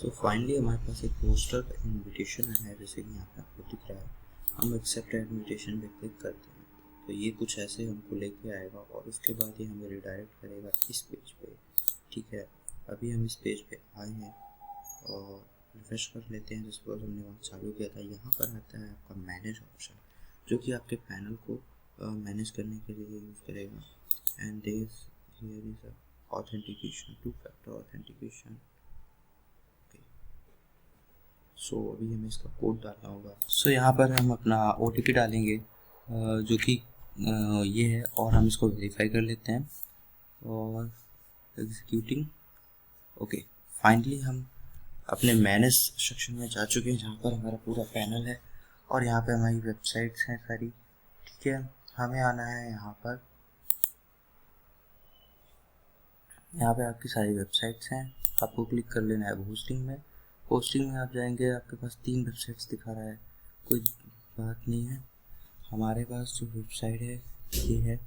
तो फाइनली हमारे पास एक पोस्टर का इन्विटेशन है, जैसे कि यहाँ पे आपको दिख रहा है। हम एक्सेप्ट इन्विटेशन पे क्लिक करते हैं तो ये कुछ ऐसे हमको लेके आएगा और उसके बाद ये हमें रिडायरेक्ट करेगा इस पेज पे। ठीक है, अभी हम इस पेज पे आए हैं और रिफ्रेश कर लेते हैं जिसके बाद हमने वहाँ चालू किया था। यहाँ पर आता है आपका मैनेज ऑप्शन, जो कि आपके पैनल को मैनेज करने के लिए यूज़ करेगा। And here is authentication, 2 factor authentication. So अभी हमें इसका कोड डालना होगा। सो यहाँ पर हम अपना OTP डालेंगे जो कि ये है, और हम इसको वेरीफाई कर लेते हैं और एग्जीक्यूटिंग। ओके, फाइनली हम अपने मैनेज सेक्शन में जा चुके हैं जहाँ पर हमारा पूरा पैनल है और यहाँ पे हमारी वेबसाइट्स हैं सारी। ठीक है, हमें आना है यहाँ पर, यहाँ पे आपकी सारी वेबसाइट्स हैं, आपको क्लिक कर लेना है होस्टिंग में। होस्टिंग में आप जाएंगे, आपके पास 3 वेबसाइट्स दिखा रहा है, कोई बात नहीं है। हमारे पास जो वेबसाइट है ये है।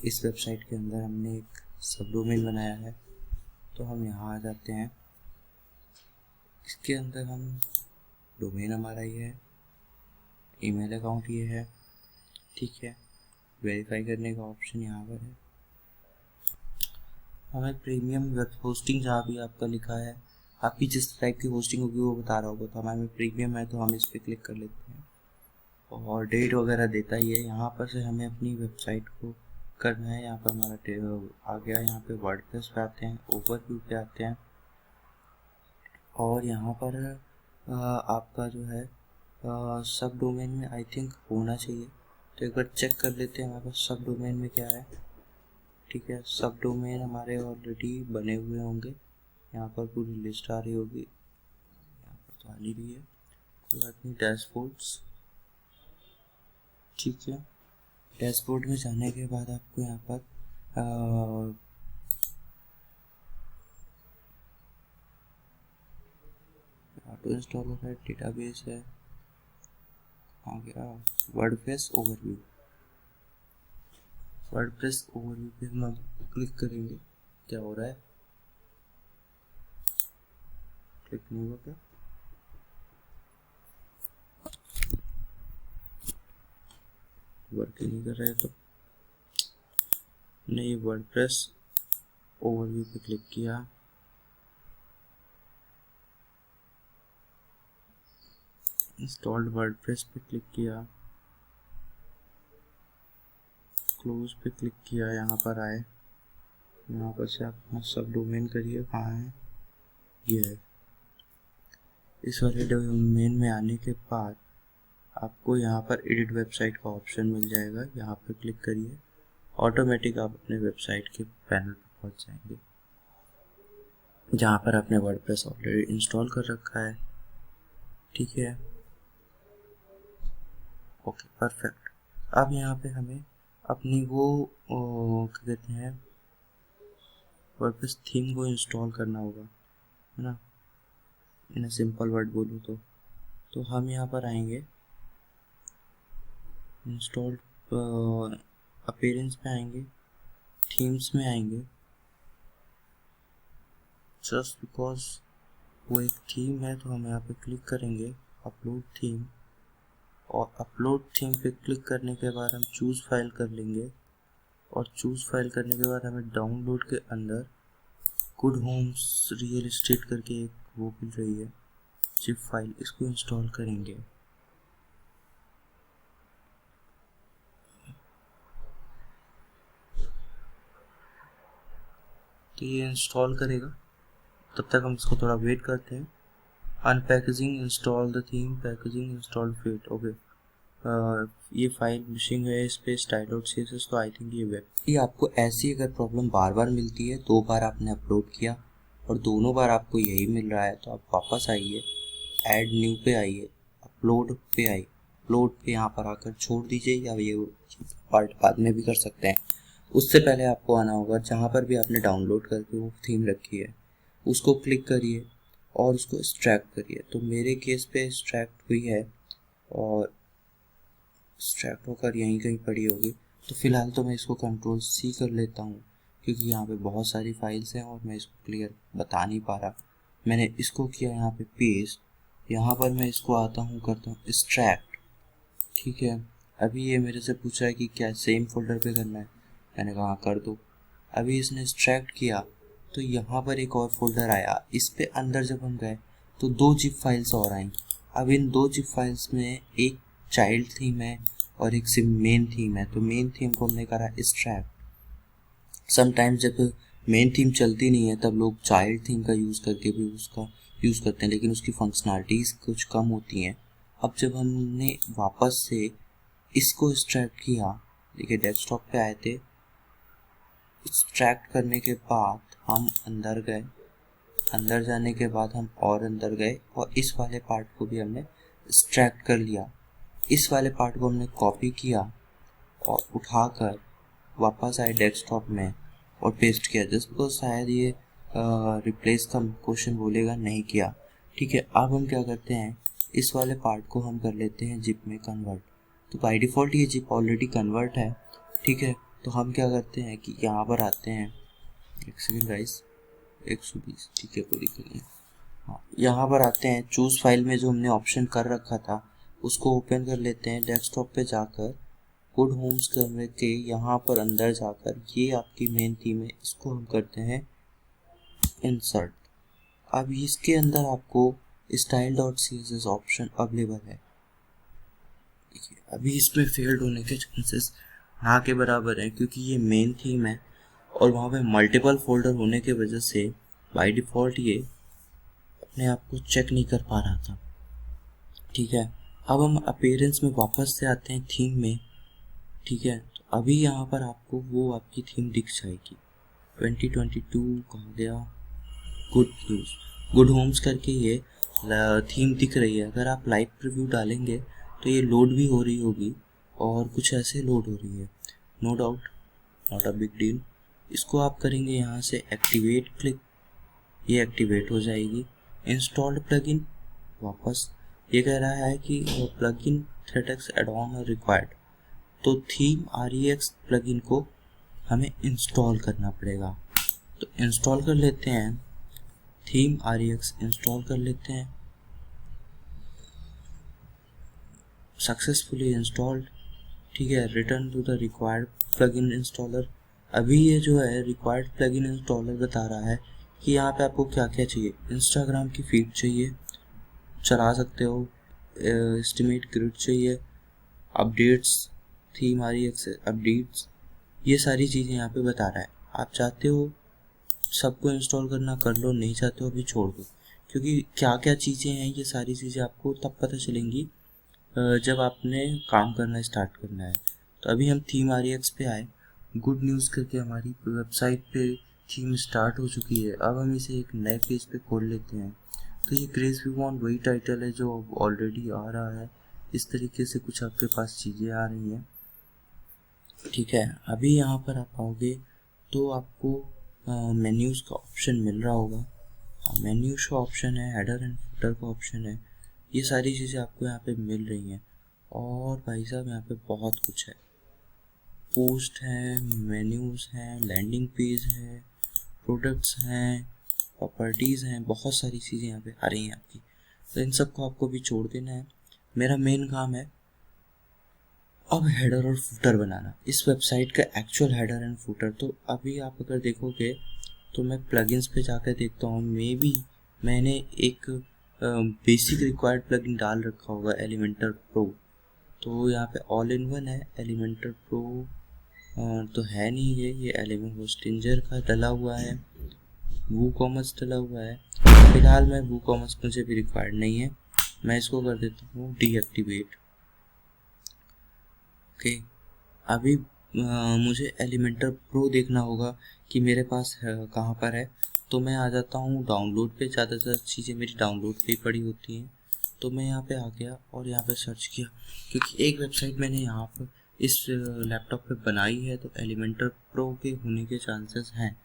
इस वेबसाइट के अंदर हमने एक सब डोमेन बनाया है, तो हम यहाँ आ जाते हैं। इसके अंदर हम डोमेन हमारा ये है, ईमेल अकाउंट ये है। ठीक है, वेरीफाई करने का ऑप्शन यहाँ पर है। हमें प्रीमियम वेब होस्टिंग जहाँ भी आपका लिखा है, आपकी जिस टाइप की होस्टिंग होगी वो बता रहा होगा, तो हमारे में प्रीमियम है तो हम इस पर क्लिक कर लेते हैं और डेट वगैरह देता ही है। यहाँ पर से हमें अपनी वेबसाइट को करना है। यहाँ पर हमारा आ गया, यहाँ पे वर्डप्रेस पे आते हैं, ओवरव्यू पे आते हैं और यहाँ पर आपका जो है सब डोमेन में आई थिंक होना चाहिए, तो एक बार चेक कर लेते हैं हमारे पास सब डोमेन में क्या है। ठीक है, सब डोमेन हमारे ऑलरेडी बने हुए होंगे, यहाँ पर पूरी लिस्ट आ रही होगी, यहाँ पर तो आ नहीं रही है, कोई बात नहीं। डैशबोर्ड्स, ठीक है, डैशबोर्ड में जाने के बाद आपको यहाँ पर ऑटो इंस्टॉलर है, डेटाबेस है, आ गया वर्डप्रेस ओवरव्यू। वर्डप्रेस ओवरव्यू पे हम क्लिक करेंगे, क्या हो रहा है, क्लिक नहीं हुआ क्या? वर्क नहीं कर रहा है तो नहीं। वर्डप्रेस ओवरव्यू पे क्लिक किया, इंस्टॉल्ड वर्डप्रेस पे क्लिक किया, क्लोज पे क्लिक किया, यहाँ पर आए, यहाँ पर से आप अपना सब डोमेन करिए, कहाँ है, ये है। इस वाले डोमेन में आने के बाद आपको यहाँ पर एडिट वेबसाइट का ऑप्शन मिल जाएगा, यहाँ पर क्लिक करिए, ऑटोमेटिक आप अपने वेबसाइट के पैनल पर पहुँच जाएंगे जहाँ पर आपने वर्डप्रेस ऑलरेडी इंस्टॉल कर रखा है। ठीक है, ओके, परफेक्ट। अब यहाँ पे हमें अपनी वो क्या कहते हैं, वर्डप्रेस थीम को इंस्टॉल करना होगा, है ना, इन अ सिंपल वर्ड बोलूँ तो हम यहाँ पर आएंगे, इंस्टॉल अपीयरेंस पे आएंगे, थीम्स में आएंगे, जस्ट बिकॉज वो एक थीम है तो हम यहाँ पे क्लिक करेंगे अपलोड थीम, और अपलोड थीम पे क्लिक करने के बाद हम चूज़ फाइल कर लेंगे, और चूज़ फाइल करने के बाद हमें डाउनलोड के अंदर गुड होम्स रियल एस्टेट करके एक वो मिल रही है जिप फाइल, इसको इंस्टॉल करेंगे। तो ये इंस्टॉल करेगा, तब तक हम इसको थोड़ा वेट करते हैं। Unpackaging install the theme, packaging install fit. Okay, ये फाइल मिसिंग है इस पे style.css, तो आई थिंक ये वेब। ये आपको ऐसी अगर प्रॉब्लम बार बार मिलती है, 2 बार आपने अपलोड किया और दोनों बार आपको यही मिल रहा है, तो आप वापस आइए, ऐड न्यू पे आइए, अपलोड पे आइए, अपलोड पे यहाँ पर आकर छोड़ दीजिए, या ये पार्ट बाद में भी कर सकते हैं। उससे पहले आपको आना होगा जहाँ पर भी आपने डाउनलोड करके वो थीम रखी है, उसको क्लिक करिए और उसको एक्सट्रैक्ट करिए। तो मेरे केस पे एक्सट्रैक्ट हुई है और एक्सट्रैक्ट होकर यहीं कहीं पड़ी होगी, तो फिलहाल तो मैं इसको Ctrl+C कर लेता हूँ क्योंकि यहाँ पे बहुत सारी फाइल्स हैं और मैं इसको क्लियर बता नहीं पा रहा। मैंने इसको किया यहाँ पे पेस्ट, यहाँ पर मैं इसको आता हूँ करता हूँ एक्सट्रैक्ट। ठीक है, अभी ये मेरे से पूछ रहा है कि क्या सेम फोल्डर पे करना है, मैंने कहा कर दो। अभी इसने एक्सट्रैक्ट किया तो यहाँ पर एक और फोल्डर आया, इस पे अंदर जब हम गए तो 2 जिप फाइल्स और आई। अब इन 2 जिप फाइल्स में एक चाइल्ड थीम है और एक सिर्फ मेन थीम है, तो मेन थीम को हमने करा एक्सट्रैक्ट। समटाइम्स जब मेन थीम चलती नहीं है तब लोग चाइल्ड थीम का यूज़ करके भी उसका यूज़ करते हैं, लेकिन उसकी फंक्शनैलिटीज़ कुछ कम होती हैं। अब जब हमने वापस से इसको एक्सट्रैक्ट किया, देखिए डेस्कटॉप पे आए थे, एक्सट्रैक्ट करने के बाद हम अंदर गए, अंदर जाने के बाद हम और अंदर गए और इस वाले पार्ट को भी हमने एक्सट्रैक्ट कर लिया। इस वाले पार्ट को हमने कॉपी किया और उठाकर वापस आए डेस्कटॉप में और पेस्ट किया, जस्ट बिकॉज शायद ये रिप्लेस का क्वेश्चन बोलेगा, नहीं किया। ठीक है, अब हम क्या करते हैं, इस वाले पार्ट को हम कर लेते हैं जिप में कन्वर्ट। तो बाय डिफ़ॉल्ट ये जिप ऑलरेडी कन्वर्ट है। ठीक है, तो हम क्या करते हैं कि यहाँ पर आते हैं, एक सेकेंड गाइस, 120, ठीक है कोई दिक्कत नहीं। हाँ, यहाँ पर आते हैं, चूज़ फाइल में जो हमने ऑप्शन कर रखा था उसको ओपन कर लेते हैं। डेस्कटॉप पे जाकर गुड होम्स करने के यहाँ पर अंदर जाकर ये आपकी मेन थीम है, इसको हम करते हैं इंसर्ट। अब इसके अंदर आपको style.css ऑप्शन अवेलेबल है। देखिए अभी इसमें फेल्ड होने के चांसेस हाँ के बराबर है, क्योंकि ये मेन थीम है और वहाँ पे मल्टीपल फोल्डर होने के वजह से बाय डिफ़ॉल्ट ये अपने आप को चेक नहीं कर पा रहा था। ठीक है, अब हम अपीयरेंस में वापस से आते हैं थीम में। ठीक है, तो अभी यहाँ पर आपको वो आपकी थीम दिख जाएगी। 2022 कहाँ गया, गुड न्यूज़, गुड होम्स करके ये थीम दिख रही है। अगर आप लाइव प्रीव्यू डालेंगे तो ये लोड भी हो रही होगी और कुछ ऐसे लोड हो रही है, no doubt, not a big deal. इसको आप करेंगे यहाँ से एक्टिवेट क्लिक, ये एक्टिवेट हो जाएगी। इंस्टॉल्ड प्लगइन, वापस ये कह रहा है कि plugin ThemeREX add on are required, तो थीम REX प्लगइन को हमें इंस्टॉल करना पड़ेगा। तो इंस्टॉल कर लेते हैं, थीम REX इंस्टॉल कर लेते हैं, सक्सेसफुली इंस्टॉल्ड। ठीक है, return to the required plugin installer. अभी ये जो है रिक्वायर्ड प्लगइन इंस्टॉलर बता रहा है कि यहाँ पे आपको क्या क्या चाहिए। इंस्टाग्राम की फीड चाहिए, चला सकते हो, एस्टिमेट ग्रिड चाहिए, अपडेट्स, थीम REX अपडेट्स, ये सारी चीज़ें यहाँ पे बता रहा है। आप चाहते हो सबको इंस्टॉल करना कर लो, नहीं चाहते हो अभी छोड़ दो, क्योंकि क्या क्या चीज़ें हैं ये सारी चीज़ें आपको तब पता चलेंगी जब आपने काम करना स्टार्ट करना है। तो अभी हम थीम REX पे आए, गुड न्यूज़ करके हमारी वेबसाइट पे थीम स्टार्ट हो चुकी है। अब हम इसे एक नए पेज पे खोल लेते हैं। तो ये ग्रेस वी वांट वही टाइटल है जो ऑलरेडी आ रहा है, इस तरीके से कुछ आपके पास चीज़ें आ रही हैं। ठीक है, अभी यहाँ पर आप आओगे तो आपको मेन्यूज़ का ऑप्शन मिल रहा होगा। मेन्यूज़ का ऑप्शन है, हेडर एंड फुटर का ऑप्शन है, ये सारी चीज़ें आपको यहाँ पे मिल रही हैं। और भाई साहब यहाँ पे बहुत कुछ है, पोस्ट है, मेन्यूज़ हैं, लैंडिंग पेज है, प्रोडक्ट्स हैं, प्रॉपर्टीज़ हैं, बहुत सारी चीज़ें यहाँ पे आ रही हैं आपकी। तो इन सबको आपको भी छोड़ देना है। मेरा मेन काम है अब हेडर और फुटर बनाना, इस वेबसाइट का एक्चुअल हेडर एंड फुटर। तो अभी आप अगर देखोगे तो मैं प्लगइन्स पे जाकर देखता हूँ, मे बी मैंने एक बेसिक रिक्वायर्ड प्लगइन डाल रखा होगा, एलिमेंटर प्रो। तो यहाँ पे ऑल इन वन है, एलिमेंटर प्रो तो है नहीं, ये एलिमेंट होस्टिंजर का डला हुआ है, वूकॉमर्स डला हुआ है। फिलहाल मैं वूकॉमर्स मुझे भी रिक्वायर्ड नहीं है, मैं इसको कर देता हूँ डीएक्टिवेट। ओके, अभी मुझे एलिमेंटर प्रो देखना होगा कि मेरे पास कहाँ पर है। तो मैं आ जाता हूँ डाउनलोड पे, ज़्यादातर चीज़ें मेरी डाउनलोड पे ही पड़ी होती हैं। तो मैं यहाँ पे आ गया और यहाँ पे सर्च किया, क्योंकि एक वेबसाइट मैंने यहाँ पर इस लैपटॉप पे बनाई है, तो एलिमेंटर प्रो के होने के चांसेस हैं।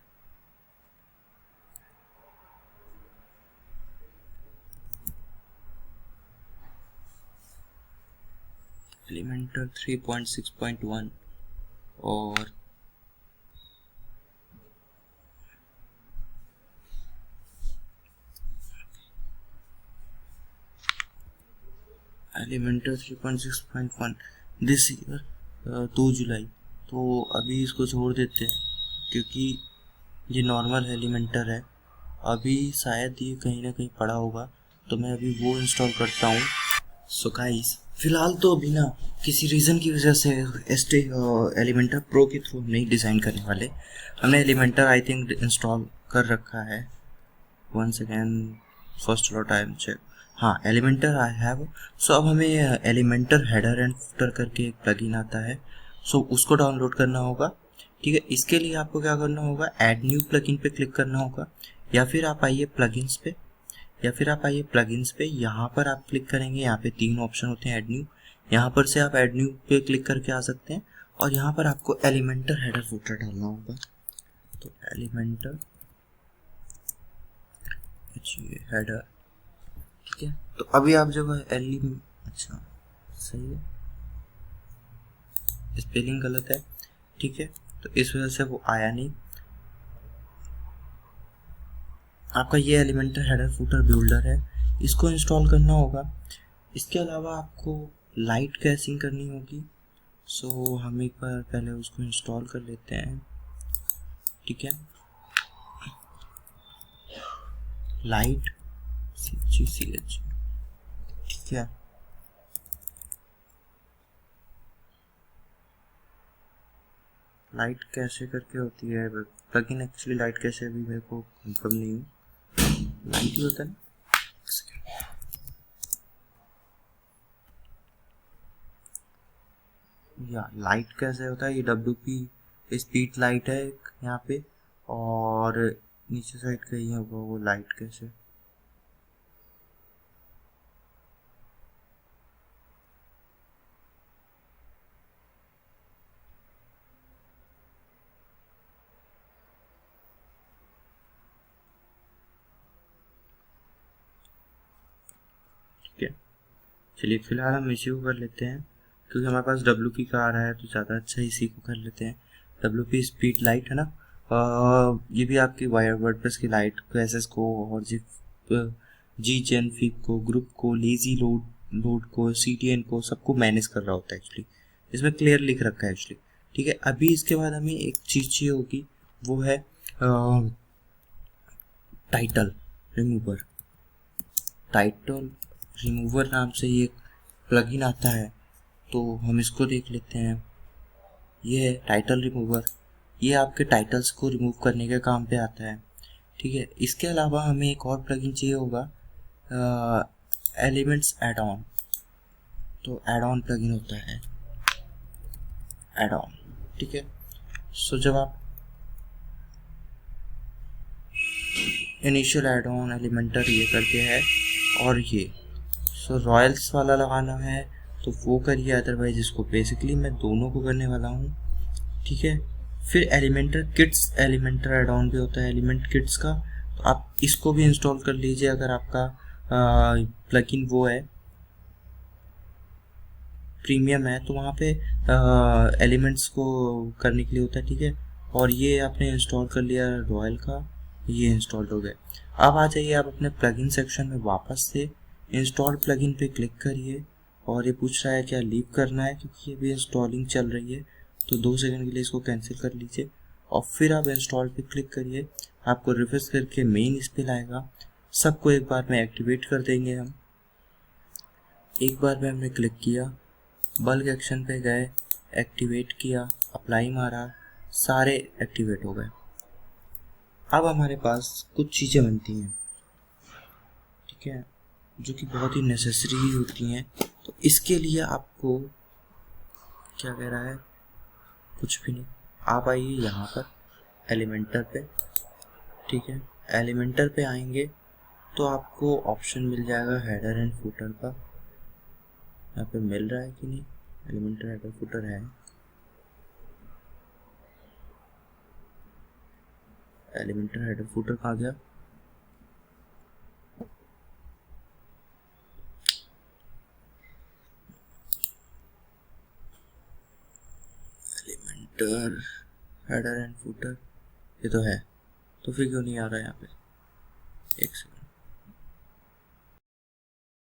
एलिमेंटर 3.6.1 और एलिमेंटर 3.6.1 दिस ईयर 2 जुलाई। तो अभी इसको छोड़ देते हैं क्योंकि ये नॉर्मल एलिमेंटर है। अभी शायद ये कहीं ना कहीं पड़ा होगा, तो मैं अभी वो इंस्टॉल करता हूँ। सो गाइस, फिलहाल तो अभी ना किसी रीज़न की वजह से एलिमेंटर प्रो के थ्रू नहीं डिज़ाइन करने वाले। हमने एलिमेंटर आई थिंक इंस्टॉल कर रखा है। One second, first time check. हाँ, एलिमेंटर आई हैव। सो अब हमें एलिमेंटर हेडर एंड फुटर करके एक प्लगइन आता है, सो उसको डाउनलोड करना होगा। ठीक है, इसके लिए आपको क्या करना होगा, ऐड न्यू प्लगइन पे क्लिक करना होगा, या फिर आप आइए प्लगइन्स पे, यहाँ पर आप क्लिक करेंगे। यहाँ पे 3 ऑप्शन होते हैं ऐड न्यू। यहाँ पर से आप ऐड न्यू पे क्लिक करके आ सकते हैं, और यहाँ पर आपको एलिमेंटर हेडर फुटर डालना होगा। तो एलिमेंटर हेडर, ठीक है। तो अभी आप जब अच्छा सही है, स्पेलिंग गलत है, ठीक है, तो इस वजह से वो आया नहीं। आपका ये एलिमेंटर हेडर फुटर बिल्डर है, इसको इंस्टॉल करना होगा। इसके अलावा आपको लाइट कैशिंग करनी होगी। सो हम एक बार पहले उसको इंस्टॉल कर लेते हैं, ठीक है। लाइट CH, ठीक है। लाइट कैसे करके होती है प्लगइन, एक्चुअली लाइट कैसे अभी मेरे को कंफर्म नहीं हूँ। लाइट ही होता है, या लाइट कैसे होता है, ये WP स्पीड लाइट है एक यहाँ पे, और नीचे साइड कहीं होगा वो लाइट कैसे। ठीक है, चलिए फिलहाल हम इसी को कर लेते हैं, क्योंकि हमारे पास WP का आ रहा है तो ज़्यादा अच्छा इसी को कर लेते हैं। WP स्पीड लाइट है ना। ये भी आपकी वर्डप्रेस की लाइट को, एसएस को, और जी जेन फिक को, ग्रुप को, लेजी लोड को, CTN को, सबको मैनेज कर रहा होता है एक्चुअली। इसमें क्लियर लिख रखा है एक्चुअली, ठीक है। अभी इसके बाद हमें एक चीज़ चाहिए होगी, वो है टाइटल रिमूवर। टाइटल रिमूवर नाम से ये प्लगइन आता है, तो हम इसको देख लेते हैं। ये है टाइटल रिमूवर, ये आपके टाइटल्स को रिमूव करने के काम पे आता है, ठीक है। इसके अलावा हमें एक और प्लगइन चाहिए होगा, एलिमेंट्स ऐड ऑन। तो ऐड ऑन प्लगइन होता है, ऐड ऑन, ठीक है। सो जब आप इनिशियल ऐड ऑन एलिमेंटर ये करके है, और ये सो रॉयल्स वाला लगाना है तो वो करिए, अदरवाइज इसको बेसिकली मैं दोनों को करने वाला हूँ, ठीक है। फिर Elementor kits, Elementor add on भी होता है एलिमेंट किट्स का, तो आप इसको भी इंस्टॉल कर लीजिए अगर आपका प्लगइन वो है प्रीमियम है, तो वहाँ पे एलिमेंट्स को करने के लिए होता है, ठीक है। और ये आपने इंस्टॉल कर लिया रॉयल का, ये इंस्टॉल हो गया। अब आ जाइए आप अपने प्लगइन सेक्शन में वापस से, इंस्टॉल प्लगइन पे क्लिक करिए, और ये पूछ रहा है क्या लीव करना है, क्योंकि ये भी इंस्टॉलिंग चल रही है, तो 2 सेकंड के लिए इसको कैंसिल कर लीजिए, और फिर आप इंस्टॉल पे क्लिक करिए। आपको रिफ्रेश करके मेन इस पे लाएगा। सबको एक बार में एक्टिवेट कर देंगे हम। एक बार में हमने क्लिक किया, बल्क एक्शन पे गए, एक्टिवेट किया, अप्लाई मारा, सारे एक्टिवेट हो गए। अब हमारे पास कुछ चीज़ें बनती हैं, ठीक है, जो कि बहुत ही नेसेसरी ही होती हैं। तो इसके लिए आपको क्या कह रहा है, कुछ भी नहीं, आप आइए यहाँ पर एलिमेंटर पे, ठीक है। एलिमेंटर पे आएंगे तो आपको ऑप्शन मिल जाएगा हेडर एंड फुटर का। यहाँ पे मिल रहा है कि नहीं, एलिमेंटर हेडर फुटर है। एलिमेंटर हेडर फुटर कहाँ गया, एलिमेंटर हेडर एंड फुटर, ये तो है, तो फिर क्यों नहीं आ रहा है यहाँ पे, एक सेकंड।